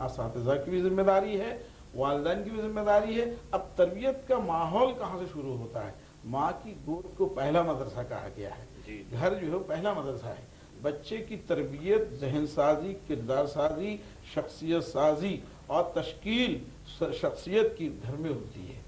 اساتذہ کی بھی ذمہ داری ہے، والدین کی بھی ذمہ داری ہے۔ اب تربیت کا ماحول کہاں سے شروع ہوتا ہے؟ ماں کی گود کو پہلا مدرسہ کہا گیا ہے، گھر جو ہے پہلا مدرسہ ہے۔ بچے کی تربیت، ذہن سازی، کردار سازی، شخصیت سازی اور تشکیل شخصیت کی گھر میں ہوتی ہے۔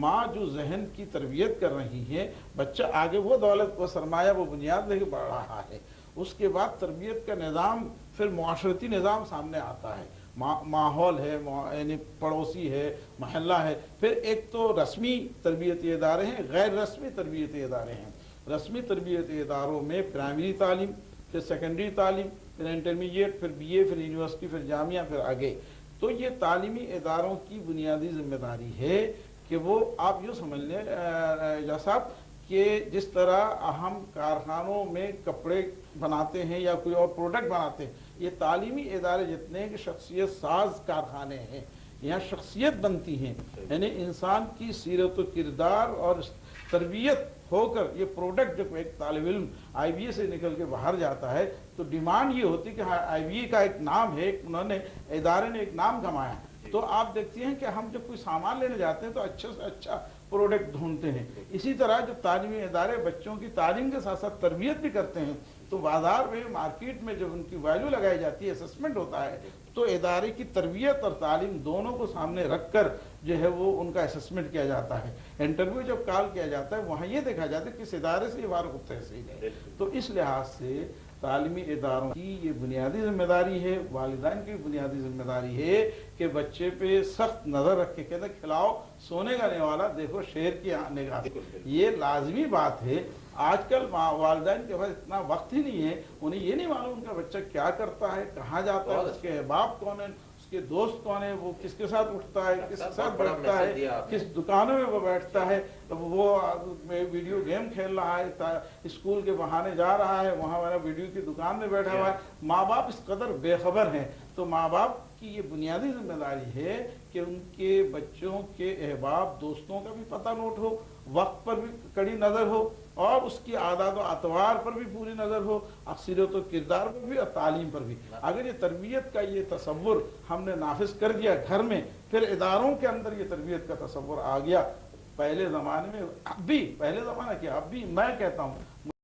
ماں جو ذہن کی تربیت کر رہی ہے، بچہ آگے وہ دولت، وہ سرمایہ، وہ بنیاد لے کے بڑھ رہا ہے۔ اس کے بعد تربیت کا نظام، پھر معاشرتی نظام سامنے آتا ہے، ماحول ہے، یعنی پڑوسی ہے، محلہ ہے، پھر ایک تو رسمی تربیتی ادارے ہیں، غیر رسمی تربیتی ادارے ہیں۔ رسمی تربیتی اداروں میں پرائمری تعلیم، پھر سیکنڈری تعلیم، پھر انٹرمیڈیٹ، پھر بی اے، پھر یونیورسٹی، پھر جامعہ، پھر آگے۔ تو یہ تعلیمی اداروں کی بنیادی ذمہ داری ہے کہ وہ آپ یوں سمجھ لیں اعجاز صاحب کہ جس طرح ہم کارخانوں میں کپڑے بناتے ہیں یا کوئی اور پروڈکٹ بناتے ہیں، یہ تعلیمی ادارے جتنے ہیں کہ شخصیت ساز کارخانے ہیں، یہاں شخصیت بنتی ہیں، یعنی انسان کی سیرت و کردار اور تربیت ہو کر یہ پروڈکٹ جب ایک طالب علم آئی بی اے سے نکل کے باہر جاتا ہے تو ڈیمانڈ یہ ہوتی کہ آئی بی اے کا ایک نام ہے، انہوں نے ادارے نے ایک نام کمایا۔ تو آپ دیکھتی ہیں کہ ہم جب کوئی سامان لینے جاتے ہیں تو اچھا سے اچھا پروڈکٹ ڈھونڈتے ہیں۔ اسی طرح جب تعلیمی ادارے بچوں کی تعلیم کے ساتھ ساتھ تربیت بھی کرتے ہیں تو بازار میں، مارکیٹ میں جب ان کی ویلیو لگائی جاتی ہے، اسسمنٹ ہوتا ہے، تو ادارے کی تربیت اور تعلیم دونوں کو سامنے رکھ کر جو ہے وہ ان کا اسسمنٹ کیا جاتا ہے۔ انٹرویو جب کال کیا جاتا ہے وہاں یہ دیکھا جاتا ہے کہ کس ادارے سے یہ فارغ التحصیل ہے۔ تو اس لحاظ سے تعلیمی اداروں کی یہ بنیادی ذمہ داری ہے، والدین کی بنیادی ذمہ داری ہے کہ بچے پہ سخت نظر رکھ کے کہتے ہیں کھلاؤ سونے کا نوالا دیکھو شیر کی نگاہ۔ یہ لازمی بات ہے۔ آج کل والدین کے پاس اتنا وقت ہی نہیں ہے، انہیں یہ نہیں معلوم ان کا بچہ کیا کرتا ہے، کہاں جاتا ہے، اس کے احباب کون ہیں، اس کے دوست کون ہیں، وہ کس کے ساتھ اٹھتا ہے، کس کے ساتھ بیٹھتا ہے، کس دکانوں میں وہ بیٹھتا ہے، وہ ویڈیو گیم کھیل رہا ہے، اسکول کے بہانے جا رہا ہے، وہاں والا ویڈیو کی دکان میں بیٹھا ہوا ہے۔ ماں باپ اس قدر بے خبر ہیں۔ تو ماں باپ کی یہ بنیادی ذمہ داری ہے کہ ان کے بچوں کے احباب، دوستوں کا بھی پتہ نوٹ ہو، وقت پر بھی کڑی نظر ہو، اور اس کی عادات و اطوار پر بھی پوری نظر ہو، سیرت و کردار پر بھی اور تعلیم پر بھی۔ اگر یہ تربیت کا یہ تصور ہم نے نافذ کر دیا گھر میں، پھر اداروں کے اندر یہ تربیت کا تصور آ گیا۔ پہلے زمانے میں اب بھی، پہلے زمانہ کیا اب بھی میں کہتا ہوں